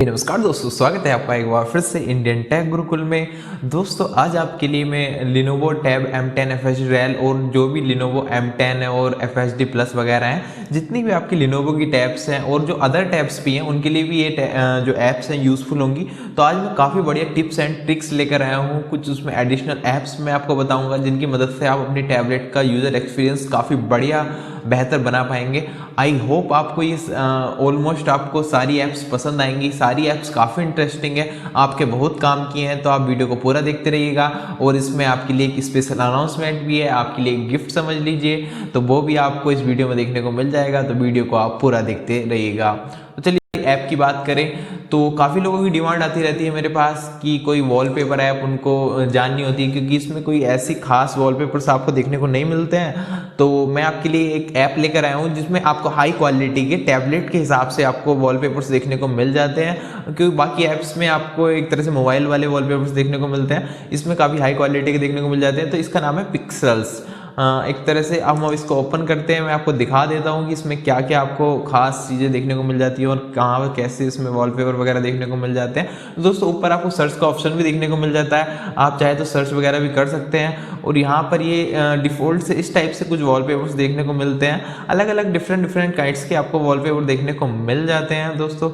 नमस्कार दोस्तों, स्वागत है आपका एक बार फिर से इंडियन टेक गुरुकुल में। दोस्तों आज आपके लिए मैं Lenovo tab m10 Fhd rel और जो भी Lenovo m10 और FHD प्लस वगैरह हैं, जितनी भी आपकी Lenovo की टैब्स हैं और जो अदर टैब्स भी हैं उनके लिए भी ये जो ऐप्स हैं यूज़फुल होंगी। तो आज मैं काफ़ी बढ़िया टिप्स एंड ट्रिक्स लेकर आया हूँ। कुछ उसमें एडिशनल ऐप्स मैं आपको बताऊँगा जिनकी मदद से आप अपनी टैबलेट का यूज़र एक्सपीरियंस काफ़ी बढ़िया बेहतर बना पाएंगे। आई होप आपको ये ऑलमोस्ट आपको सारी ऐप्स पसंद आएंगी। सारी ऐप्स काफ़ी इंटरेस्टिंग है, आपके बहुत काम किए हैं, तो आप वीडियो को पूरा देखते रहिएगा। और इसमें आपके लिए एक स्पेशल अनाउंसमेंट भी है, आपके लिए गिफ्ट समझ लीजिए, तो वो भी आपको इस वीडियो में देखने को मिल जाएगा। तो वीडियो को आप पूरा देखते रहिएगा। तो चलिए ऐप की बात करें तो काफ़ी लोगों की डिमांड आती रहती है मेरे पास कि कोई वॉलपेपर ऐप उनको जाननी होती है, क्योंकि इसमें कोई ऐसी खास वॉलपेपर्स आपको देखने को नहीं मिलते हैं। तो मैं आपके लिए एक ऐप लेकर आया हूँ जिसमें आपको हाई क्वालिटी के टैबलेट के हिसाब से आपको वॉलपेपर्स देखने को मिल जाते हैं, क्योंकि बाकी ऐप्स में आपको एक तरह से मोबाइल वाले वॉलपेपर्स देखने को मिलते हैं, इसमें काफ़ी हाई क्वालिटी के देखने को मिल जाते हैं। तो इसका नाम है पिक्सेल्स। एक तरह से अब हम इसको ओपन करते हैं, मैं आपको दिखा देता हूँ कि इसमें क्या क्या आपको खास चीज़ें देखने को मिल जाती है और कहाँ पर कैसे इसमें वॉलपेपर वगैरह देखने को मिल जाते हैं। तो दोस्तों ऊपर आपको सर्च का ऑप्शन भी देखने को मिल जाता है, आप चाहे तो सर्च वगैरह भी कर सकते हैं। और यहाँ पर ये डिफ़ॉल्ट से इस टाइप से कुछ वॉलपेपर्स देखने को मिलते हैं, अलग अलग डिफरेंट काइंड्स के आपको वॉलपेपर देखने को मिल जाते हैं। दोस्तों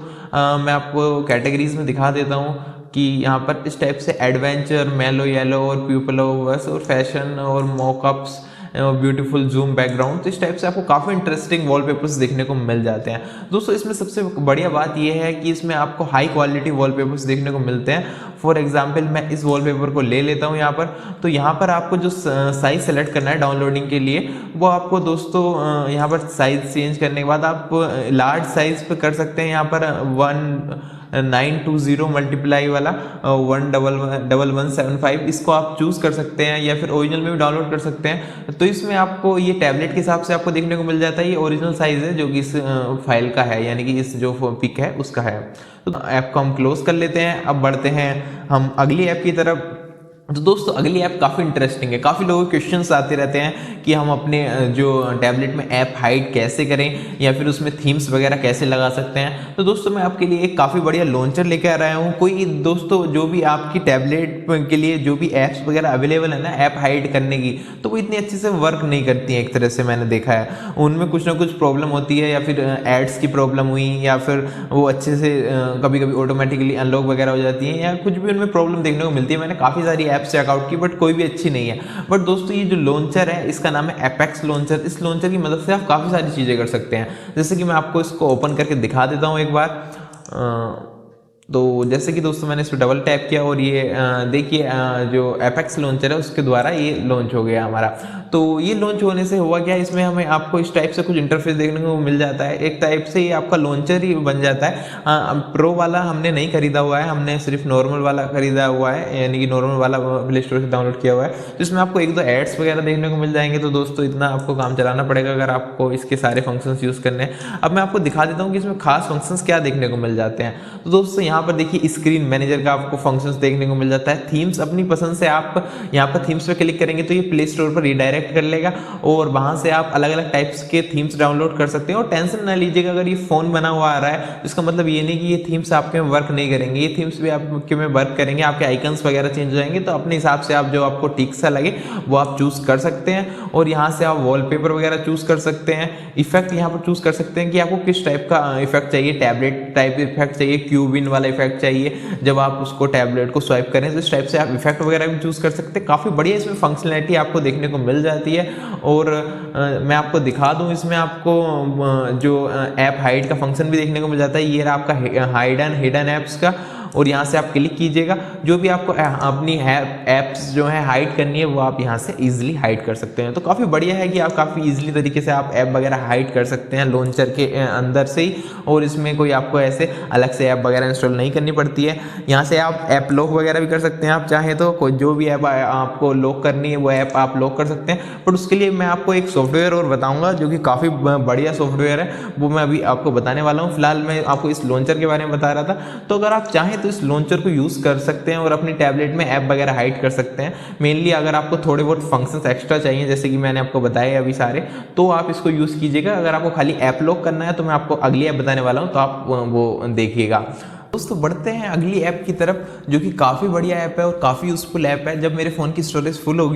मैं आपको कैटेगरीज में दिखा देता हूँ कि यहाँ पर इस टाइप से एडवेंचर, मेलो येलो और प्यूपलो बस और फैशन और मॉकअप्स, ब्यूटीफुल जूम बैकग्राउंड, तो इस टाइप से आपको काफ़ी इंटरेस्टिंग वॉलपेपर्स देखने को मिल जाते हैं। दोस्तों इसमें सबसे बढ़िया बात यह है कि इसमें आपको हाई क्वालिटी वॉलपेपर्स देखने को मिलते हैं। फॉर एग्जांपल मैं इस वॉलपेपर को ले लेता हूं यहाँ पर, तो यहाँ पर आपको जो साइज़ सेलेक्ट करना है डाउनलोडिंग के लिए, वो आपको दोस्तों यहाँ पर साइज़ चेंज करने के बाद आप लार्ज साइज़ पे कर सकते हैं। यहाँ पर 1920 मल्टीप्लाई वाला 11175 इसको आप चूज़ कर सकते हैं, या फिर ओरिजिनल में भी डाउनलोड कर सकते हैं। तो इसमें आपको ये टैबलेट के हिसाब से आपको देखने को मिल जाता है। ये ओरिजिनल साइज़ है जो कि इस फाइल का है, यानी कि इस जो पिक है उसका है। तो ऐप को हम क्लोज कर लेते हैं। अब बढ़ते हैं हम अगली ऐप की तरफ। तो दोस्तों अगली ऐप काफ़ी इंटरेस्टिंग है। काफ़ी लोगों के क्वेश्चंस आते रहते हैं कि हम अपने जो टैबलेट में ऐप हाइड कैसे करें, या फिर उसमें थीम्स वगैरह कैसे लगा सकते हैं। तो दोस्तों मैं आपके लिए एक काफ़ी बढ़िया लॉन्चर लेकर आ रहा हूँ। कोई दोस्तों जो भी आपकी टैबलेट के लिए जो भी ऐप्स वगैरह अवेलेबल है ना ऐप हाइड करने की, तो वो इतनी अच्छे से वर्क नहीं करती हैं। एक तरह से मैंने देखा है उनमें कुछ ना कुछ प्रॉब्लम होती है, या फिर एड्स की प्रॉब्लम हुई, या फिर वो अच्छे से कभी कभी ऑटोमेटिकली अनलॉक वगैरह हो जाती है, या कुछ भी उनमें प्रॉब्लम देखने को मिलती है। मैंने काफ़ी सारी ऐप्स चेकआउट की बट कोई भी अच्छी नहीं है। बट दोस्तों ये जो लॉन्चर है इसका नाम है एपेक्स लॉन्चर। इस लॉन्चर की मदद से आप काफ़ी सारी चीज़ें कर सकते हैं, जैसे कि मैं आपको इसको ओपन करके दिखा देता हूँ एक बार। तो जैसे कि दोस्तों मैंने इस पर डबल टैप किया और ये देखिए जो एपेक्स लॉन्चर है उसके द्वारा ये लॉन्च हो गया हमारा। तो ये लॉन्च होने से हुआ क्या, इसमें हमें आपको इस टाइप से कुछ इंटरफेस देखने को मिल जाता है। एक टाइप से ये आपका लॉन्चर ही बन जाता है। प्रो वाला हमने नहीं खरीदा हुआ है, हमने सिर्फ नॉर्मल वाला खरीदा हुआ है, यानी कि नॉर्मल वाला प्ले स्टोर से डाउनलोड किया हुआ है। तो इसमें आपको एक दो एड्स वगैरह देखने को मिल जाएंगे। तो दोस्तों इतना आपको काम चलाना पड़ेगा अगर आपको इसके सारे फंक्शंस यूज़ करने हैं। अब मैं आपको दिखा देता हूँ कि इसमें खास फंक्शंस क्या देखने को मिल जाते हैं। तो दोस्तों यहाँ पर देखिए स्क्रीन मैनेजर का आपको फंक्शंस देखने को मिल जाता है। थीम्स अपनी पसंद से आप यहाँ पर थीम्स पे क्लिक करेंगे तो ये प्ले स्टोर पर रिडायरेक्ट कर लेगा और वहां से आप अलग अलग टाइप्स के थीम्स डाउनलोड कर सकते हैं। और टेंशन ना लीजिएगा अगर ये फोन बना हुआ आ रहा है तो इसका मतलब ये नहीं कि ये थीम्स आपके में वर्क नहीं करेंगे, ये थीम्स भी आपके में वर्क करेंगे। आपके आइकन्स वगैरह चेंज हो जाएंगे, तो अपने हिसाब से आप जो आपको ठीक सा लगे वो आप चूज कर सकते हैं। और यहाँ से आप वॉलपेपर वगैरह चूज कर सकते हैं। इफेक्ट यहाँ पर चूज कर सकते हैं कि आपको किस टाइप का इफेक्ट चाहिए, टैबलेट टाइप इफेक्ट चाहिए, क्यूबिन वाला इफेक्ट चाहिए जब आप उसको टैबलेट को स्वाइप करें, तो इस टाइप से आप इफेक्ट वगैरह भी चूज कर सकते हैं। काफ़ी बढ़िया इसमें फंक्शनैलिटी आपको देखने को मिल जाती है। और मैं आपको दिखा दूं, इसमें आपको जो ऐप हाइड का फंक्शन भी देखने को मिल जाता है। ये रहा आपका हाइड एंड हिडन ऐप्स का, और यहाँ से आप क्लिक कीजिएगा, जो भी आपको अपनी ऐप्स जो है हाइड करनी है वो आप यहाँ से इजीली हाइड कर सकते हैं। तो काफ़ी बढ़िया है कि आप काफ़ी इजीली तरीके से आप ऐप वगैरह हाइड कर सकते हैं लॉन्चर के अंदर से ही, और इसमें कोई आपको ऐसे अलग से ऐप वगैरह इंस्टॉल नहीं करनी पड़ती है। यहाँ से आप ऐप लॉक वगैरह भी कर सकते हैं, आप चाहें तो कोई जो भी ऐप आपको लॉक करनी है वो ऐप आप लॉक कर सकते हैं। बट उसके लिए मैं आपको एक सॉफ्टवेयर और बताऊँगा जो कि काफ़ी बढ़िया सॉफ्टवेयर है, वो मैं अभी आपको बताने वाला हूँ। फिलहाल मैं आपको इस लॉन्चर के बारे में बता रहा था। तो अगर आप चाहें तो इस लॉन्चर को यूज़ कर सकते हैं और अपनी टैबलेट में ऐप वगैरह हाइड कर सकते हैं। मेनली अगर आपको थोड़े बहुत फंक्शंस एक्स्ट्रा चाहिए, जैसे कि मैंने आपको बताए अभी सारे, तो आप इसको यूज़ कीजिएगा। अगर आपको खाली ऐप लॉक करना है तो मैं आपको अगली ऐप बताने वाला हूँ, तो आप वो देखिएगा। दोस्तों बढ़ते हैं अगली ऐप की तरफ, जो कि काफ़ी बढ़िया ऐप है और काफ़ी यूज़फुल ऐप है। जब मेरे फ़ोन की स्टोरेज फुल हो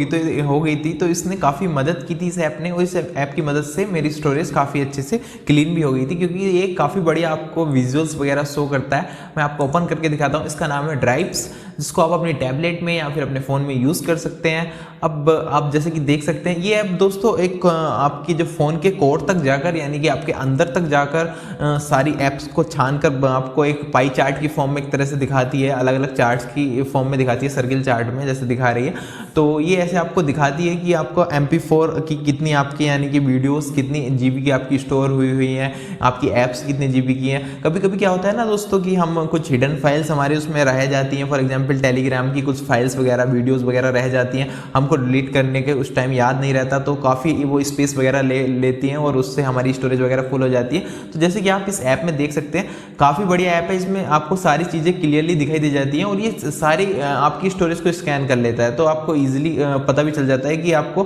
गई थी तो इसने काफ़ी मदद की थी इस ऐप ने, और इस ऐप की मदद से मेरी स्टोरेज काफ़ी अच्छे से क्लीन भी हो गई थी, क्योंकि ये काफ़ी बढ़िया आपको विजुअल्स वगैरह शो करता है। मैं आपको ओपन करके दिखाता हूँ। इसका नाम है ड्राइव्स, जिसको आप अपनी टैबलेट में या फिर अपने फ़ोन में यूज़ कर सकते हैं। अब आप जैसे कि देख सकते हैं ये ऐप दोस्तों एक आपकी जो फ़ोन के कोर तक जाकर, यानी कि आपके अंदर तक जाकर सारी ऐप्स को छान कर आपको एक पाई चार्ट की फॉर्म में एक तरह से दिखाती है, अलग अलग चार्ट्स की फॉर्म में दिखाती है, सर्किल चार्ट में जैसे दिखा रही है। तो ये ऐसे आपको दिखाती है कि आपको MP4 की कितनी आपकी, यानी कि वीडियोस कितनी GB की आपकी स्टोर हुई है, आपकी ऐप्स कितने GB की हैं। कभी कभी क्या होता है ना दोस्तों कि हम कुछ हिडन फाइल्स हमारे उसमें रह जाती हैं, फॉर एग्जांपल टेलीग्राम की कुछ फाइल्स वगैरह, वीडियोस वगैरह रह जाती हैं, हमको डिलीट करने के उस टाइम याद नहीं रहता, तो काफ़ी वो स्पेस वगैरह लेती हैं और उससे हमारी स्टोरेज वगैरह फुल हो जाती है। तो जैसे कि आप इस ऐप में देख सकते हैं, काफ़ी बढ़िया ऐप है। इसमें आपको सारी चीज़ें क्लियरली दिखाई दे जाती हैं और ये सारी आपकी स्टोरेज को स्कैन कर लेता है, तो आपको ईजिली पता भी चल जाता है कि आपको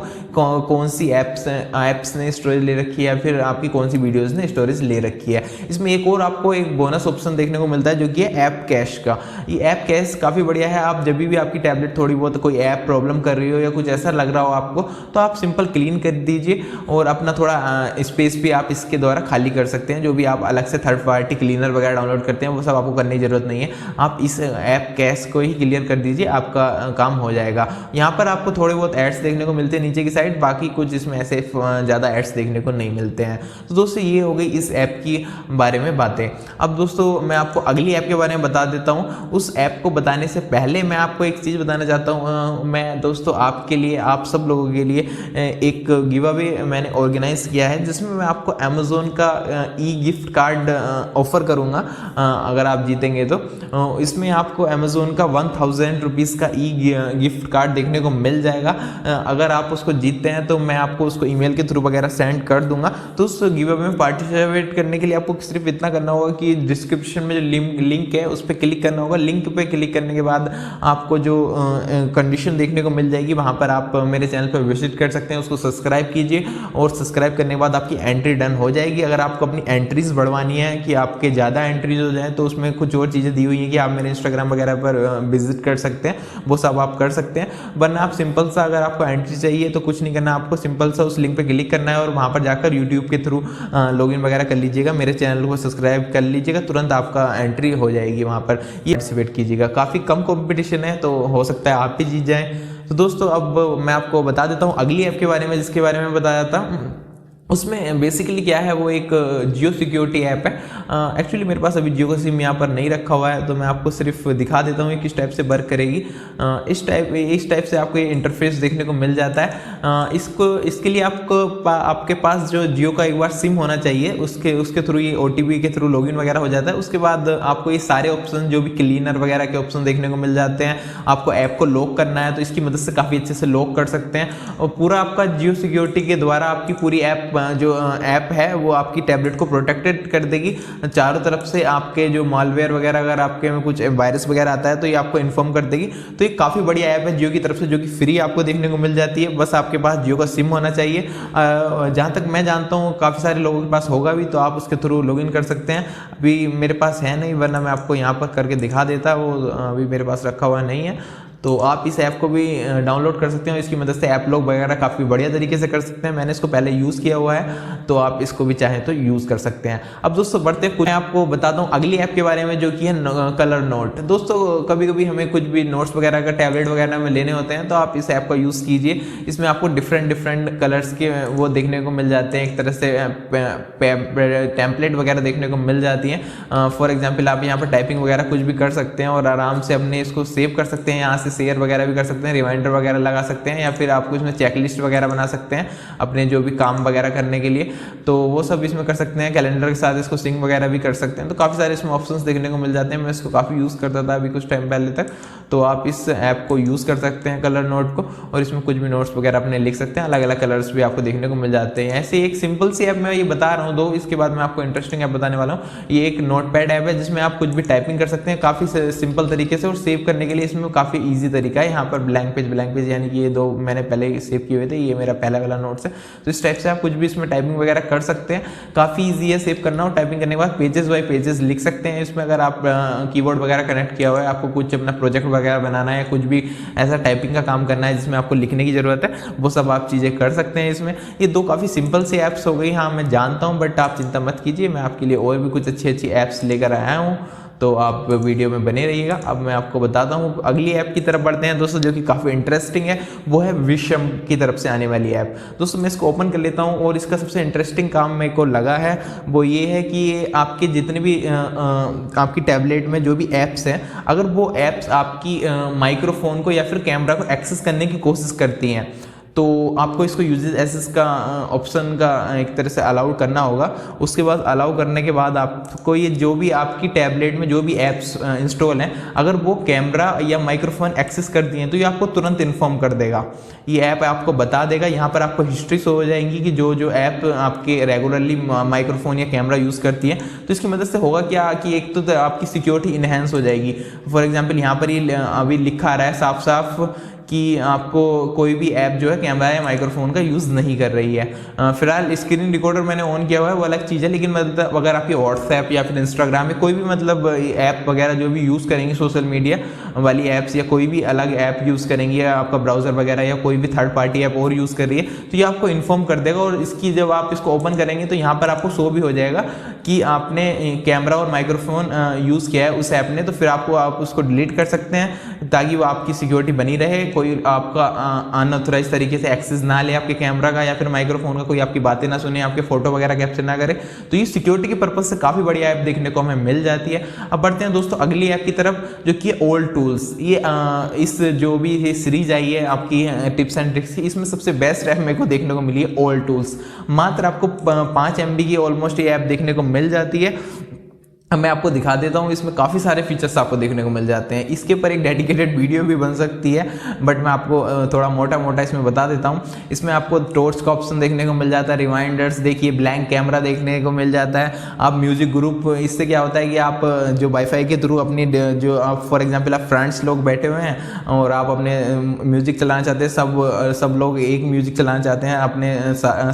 कौन सी ऐप्स ने स्टोरेज ले रखी है या फिर आपकी कौन सी वीडियोस ने स्टोरेज ले रखी है। इसमें एक और आपको एक बोनस ऑप्शन देखने को मिलता है, जो कि है ऐप कैश का। ये ऐप कैश काफ़ी बढ़िया है। आप जब भी आपकी टैबलेट थोड़ी बहुत कोई ऐप प्रॉब्लम कर रही हो या कुछ ऐसा लग रहा हो आपको, तो आप सिंपल क्लीन कर दीजिए और अपना थोड़ा स्पेस भी आप इसके द्वारा खाली कर सकते हैं। जो भी आप अलग से थर्ड पार्टी क्लीनर वगैरह डाउनलोड करते हैं वो सब आपको करने की जरूरत नहीं है, आप इस ऐप कैश को ही क्लियर कर दीजिए, आपका काम हो जाएगा। यहाँ पर आपको थोड़े बहुत एड्स देखने को मिलते हैं नीचे की साइड, बाकी कुछ इसमें ऐसे ज़्यादा एड्स देखने को नहीं मिलते हैं। तो दोस्तों ये हो गई इस ऐप की बारे में बातें। अब दोस्तों मैं आपको अगली ऐप के बारे में बता देता हूँ। उस ऐप को बताने से पहले मैं आपको एक चीज़ बताना चाहता हूँ। मैं दोस्तों आपके लिए, आप सब लोगों के लिए एक गिव अवे मैंने ऑर्गेनाइज किया है, जिसमें मैं आपको अमेज़ोन का ई गिफ्ट कार्ड ऑफर करूँगा अगर आप जीतेंगे तो। इसमें आपको अमेज़ोन का 1000 रुपीज़ का ई गिफ्ट कार्ड देखने को मिल जाएगा। अगर आप उसको जीतते हैं तो मैं आपको उसको ईमेल के थ्रू वगैरह सेंड कर दूंगा। तो उस गिव अवे में पार्टिसिपेट करने के लिए आपको सिर्फ इतना करना होगा कि डिस्क्रिप्शन में जो लिंक है उस पर क्लिक करना होगा। लिंक पे क्लिक करने के बाद आपको जो कंडीशन देखने को मिल जाएगी, वहाँ पर आप मेरे चैनल पर विजिट कर सकते हैं, उसको सब्सक्राइब कीजिए और सब्सक्राइब करने के बाद आपकी एंट्री डन हो जाएगी। अगर आपको अपनी एंट्रीज बढ़वानी है कि आपके ज़्यादा एंट्रीज हो जाए, तो उसमें कुछ और चीज़ें दी हुई है कि आप मेरे इंस्टाग्राम वगैरह पर विजिट कर सकते हैं, वो सब आप कर सकते हैं। वरना आप सिंपल सा, अगर आपको एंट्री चाहिए तो कुछ नहीं करना, आपको सिंपल सा उस लिंक पे क्लिक करना है और वहाँ पर जाकर यूट्यूब के थ्रू लॉगिन वगैरह कर लीजिएगा, मेरे चैनल को सब्सक्राइब कर लीजिएगा, तुरंत आपका एंट्री हो जाएगी वहाँ पर। ये पार्टिसिपेट कीजिएगा, काफ़ी कम कॉम्पिटिशन है, तो हो सकता है आप भी जीत जाएँ। तो दोस्तों अब मैं आपको बता देता हूँ अगली ऐप के बारे में, जिसके बारे में बताया था। उसमें बेसिकली क्या है, वो एक जियो सिक्योरिटी ऐप है। एक्चुअली मेरे पास अभी जियो का सिम यहाँ पर नहीं रखा हुआ है, तो मैं आपको सिर्फ दिखा देता हूँ किस टाइप से वर्क करेगी। इस टाइप से आपको ये इंटरफेस देखने को मिल जाता है। इसके लिए आपके पास जो जियो का एक बार सिम होना चाहिए, उसके थ्रू ये OTP के थ्रू लॉगिन वगैरह हो जाता है। उसके बाद आपको ये सारे ऑप्शन, जो भी क्लीनर वगैरह के ऑप्शन देखने को मिल जाते हैं। आपको ऐप को लॉक करना है तो इसकी मदद से काफ़ी अच्छे से लॉक कर सकते हैं, और पूरा आपका जियो सिक्योरिटी के द्वारा आपकी पूरी ऐप जो ऐप है वो आपकी टैबलेट को प्रोटेक्टेड कर देगी चारों तरफ से। आपके जो मालवेयर वगैरह, अगर आपके में कुछ वायरस वगैरह आता है तो ये आपको इन्फॉर्म कर देगी। तो ये काफ़ी बढ़िया ऐप है जियो की तरफ से, जो कि फ्री आपको देखने को मिल जाती है। बस आपके पास जियो का सिम होना चाहिए। जहाँ तक मैं जानता हूँ काफ़ी सारे लोगों के पास होगा भी, तो आप उसके थ्रू लॉगिन कर सकते हैं। अभी मेरे पास है नहीं, वरना मैं आपको यहाँ पर करके दिखा देता, वो अभी मेरे पास रखा हुआ नहीं है। तो आप इस ऐप को भी डाउनलोड कर सकते हैं, इसकी मदद से ऐप लॉक वगैरह काफ़ी बढ़िया तरीके से कर सकते हैं। मैंने इसको पहले यूज़ किया हुआ है, तो आप इसको भी चाहें तो यूज़ कर सकते हैं। अब दोस्तों बढ़ते हैं, मैं आपको बताता हूँ अगली ऐप के बारे में, जो कि है कलर नोट। दोस्तों कभी कभी हमें कुछ भी नोट्स वगैरह का टैबलेट वगैरह में लेने होते हैं, तो आप इस ऐप का यूज़ कीजिए। इसमें आपको डिफरेंट कलर्स के वो देखने को मिल जाते हैं, एक तरह से टेम्पलेट वगैरह देखने को मिल जाती हैं। फॉर एग्जाम्पल आप यहाँ पर टाइपिंग वगैरह कुछ भी कर सकते हैं और आराम से अपने इसको सेव कर सकते हैं। यहाँ से शेयर वगैरह भी कर सकते हैं, रिमाइंडर वगैरह लगा सकते हैं, या फिर आपको इसमें चेकलिस्ट वगैरह बना सकते हैं अपने जो भी काम वगैरह करने के लिए, तो वो सब इसमें कर सकते हैं। कैलेंडर के साथ इसको सिंक वगैरह भी कर सकते हैं। तो काफ़ी सारे इसमें ऑप्शंस देखने को मिल जाते हैं। मैं इसको काफ़ी यूज़ करता था अभी कुछ टाइम पहले तक, तो आप इस ऐप को यूज़ कर सकते हैं कलर नोट को, और इसमें कुछ भी नोट्स वगैरह अपने लिख सकते हैं। अलग अलग कलर्स भी आपको देखने को मिल जाते हैं। ऐसे एक सिंपल सी ऐप मैं ये बता रहा हूँ दो, इसके बाद मैं आपको इंटरेस्टिंग ऐप बताने वाला हूँ। ये एक नोटपैड ऐप है, जिसमें आप कुछ भी टाइपिंग कर सकते हैं काफ़ी सिंपल तरीके से, और सेव करने के लिए इसमें काफ़ी ईजी ईजी तरीका है। यहाँ पर ब्लैंक पेज यानी कि ये 2 मैंने पहले सेव किए हुए थे, ये मेरा पहला वाला नोट्स है। तो इस टाइप से आप कुछ भी इसमें टाइपिंग वगैरह कर सकते हैं, काफ़ी ईजी है सेव करना। और टाइपिंग करने के बाद पेजेस बाय पेजेस लिख सकते हैं इसमें। अगर आप कीबोर्ड वगैरह कनेक्ट किया हुआ है, आपको कुछ अपना प्रोजेक्ट वगैरह बनाना है, कुछ भी ऐसा टाइपिंग का काम करना है जिसमें आपको लिखने की ज़रूरत है, वो सब आप चीज़ें कर सकते हैं इसमें। ये 2 काफ़ी सिंपल सी ऐप्स हो गई, हाँ मैं जानता हूँ, बट आप चिंता मत कीजिए, मैं आपके लिए और भी कुछ अच्छी ऐप्स लेकर आया हूँ, तो आप वीडियो में बने रहिएगा। अब मैं आपको बताता हूँ अगली ऐप की तरफ बढ़ते हैं दोस्तों, जो कि काफ़ी इंटरेस्टिंग है। वो है विशम की तरफ से आने वाली ऐप। दोस्तों मैं इसको ओपन कर लेता हूँ, और इसका सबसे इंटरेस्टिंग काम मेरे को लगा है वो ये है कि ये आपके जितने भी आपकी टैबलेट में जो भी ऐप्स हैं, अगर वो ऐप्स आपकी माइक्रोफोन को या फिर कैमरा को एक्सेस करने की कोशिश करती हैं, तो आपको इसको यूजेस एसेस का ऑप्शन का एक तरह से अलाउ करना होगा। उसके बाद अलाउ करने के बाद आपको ये जो भी आपकी टैबलेट में जो भी ऐप्स इंस्टॉल हैं, अगर वो कैमरा या माइक्रोफोन एक्सेस कर दिए हैं, तो ये आपको तुरंत इन्फॉर्म कर देगा। ये ऐप आपको बता देगा, यहाँ पर आपको हिस्ट्री शो हो जाएगी कि जो ऐप आपके रेगुलरली माइक्रोफोन या कैमरा यूज़ करती है। तो इसकी मदद से होगा क्या कि एक तो आपकी सिक्योरिटी इन्हेंस हो जाएगी। फॉर एग्जाम्पल यहाँ पर ये अभी लिखा आ रहा है साफ साफ कि आपको कोई भी ऐप जो है कैमरा या माइक्रोफोन का यूज़ नहीं कर रही है। फिलहाल स्क्रीन रिकॉर्डर मैंने ऑन किया हुआ है, वो अलग चीज़ है, लेकिन मतलब अगर आपकी व्हाट्सएप या फिर इंस्टाग्राम में कोई भी मतलब ऐप वगैरह जो भी यूज़ करेंगे, सोशल मीडिया वाली ऐप्स, या कोई भी अलग ऐप यूज़ करेंगे, या आपका ब्राउज़र वगैरह या कोई भी थर्ड पार्टी ऐप और यूज़ कर रही है, तो ये आपको इन्फॉर्म कर देगा। और इसकी जब आप इसको ओपन करेंगे तो यहाँ पर आपको शो भी हो जाएगा कि आपने कैमरा और माइक्रोफोन यूज़ किया है उस ऐप ने। तो फिर आप उसको डिलीट कर सकते हैं, ताकि वो आपकी सिक्योरिटी बनी रहे, कोई आपका अनऑथराइज तरीके से एक्सेस ना ले आपके कैमरा का या फिर माइक्रोफोन का, कोई आपकी बातें ना सुने, आपके फोटो वगैरह कैप्चर ना करे। तो ये सिक्योरिटी के पर्पज से काफ़ी बढ़िया ऐप देखने को हमें मिल जाती है। अब बढ़ते हैं दोस्तों अगली ऐप की तरफ, जो कि ओल्ड टूल्स। ये इस जो भी ये सीरीज आई है आपकी टिप्स एंड ट्रिक्स की, इसमें सबसे बेस्ट ऐप मेरे को देखने को मिली है ओल्ड टूल्स। मात्र आपको 5 MB की ऑलमोस्ट ये ऐप देखने को मिल जाती है। अब मैं आपको दिखा देता हूँ, इसमें काफ़ी सारे फीचर्स आपको देखने को मिल जाते हैं। इसके ऊपर एक डेडिकेटेड वीडियो भी बन सकती है, बट मैं आपको थोड़ा मोटा इसमें बता देता हूँ। इसमें आपको टॉर्च का ऑप्शन देखने को मिल जाता है, रिमाइंडर्स देखिए, ब्लैंक कैमरा देखने को मिल जाता है। आप म्यूजिक ग्रुप, इससे क्या होता है कि आप जो वाईफाई के थ्रू अपनी जो आप फॉर एग्जाम्पल आप फ्रेंड्स लोग बैठे हुए हैं और आप अपने म्यूजिक चलाना चाहते हैं, सब लोग एक म्यूजिक चलाना चाहते हैं अपने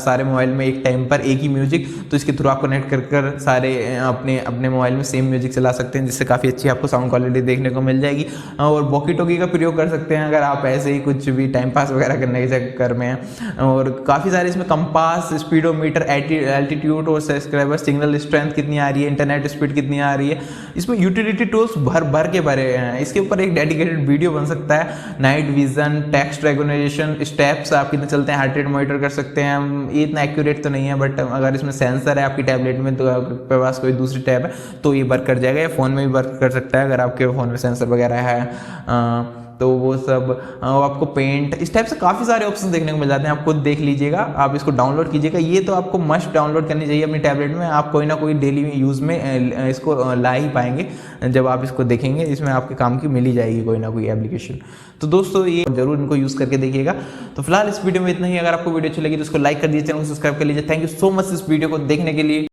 सारे मोबाइल में एक टाइम पर एक ही म्यूजिक, तो इसके थ्रू आप कनेक्ट कर सारे अपने मोबाइल में सेम म्यूजिक चला सकते हैं, जिससे काफ़ी अच्छी आपको साउंड क्वालिटी देखने को मिल जाएगी। और वॉकी टॉकी का प्रयोग कर सकते हैं अगर आप ऐसे ही कुछ भी टाइम पास वगैरह करने के चक्कर में हैं। और काफ़ी सारे इसमें कंपास, स्पीडोमीटर, एल्टीट्यूड और सब्सक्राइबर सिग्नल स्ट्रेंथ कितनी आ रही है, इंटरनेट स्पीड कितनी आ रही है, इसमें यूटिलिटी टूल्स भर के भरे हैं। इसके ऊपर एक डेडिकेटेड वीडियो बन सकता है। Night vision, text regulation, steps आप कितने चलते हैं, हार्ट रेट मॉनिटर कर सकते हैं। ये इतना एक्यूरेट तो नहीं है, बट अगर इसमें सेंसर है आपकी टैबलेट में, तो आपके पास कोई दूसरी टैब है तो ये वर्क कर जाएगा, या फ़ोन में भी वर्क कर सकता है अगर आपके फ़ोन में सेंसर वगैरह है। तो वो सब आपको पेंट, इस टाइप से काफ़ी सारे ऑप्शन देखने को मिल जाते हैं। आप खुद देख लीजिएगा, आप इसको डाउनलोड कीजिएगा। ये तो आपको मस्ट डाउनलोड करनी चाहिए अपनी टैबलेट में। आप कोई ना कोई डेली यूज़ में इसको ला ही पाएंगे जब आप इसको देखेंगे। इसमें आपके काम की मिल ही जाएगी कोई ना कोई एप्लीकेशन। तो दोस्तों ये जरूर इनको यूज़ करके देखिएगा। तो फिलहाल इस वीडियो में इतना ही। अगर आपको वीडियो अच्छी लगी तो इसको लाइक कर दीजिए, चैनल को सब्सक्राइब कर लीजिए। थैंक यू सो मच इस वीडियो को देखने के लिए।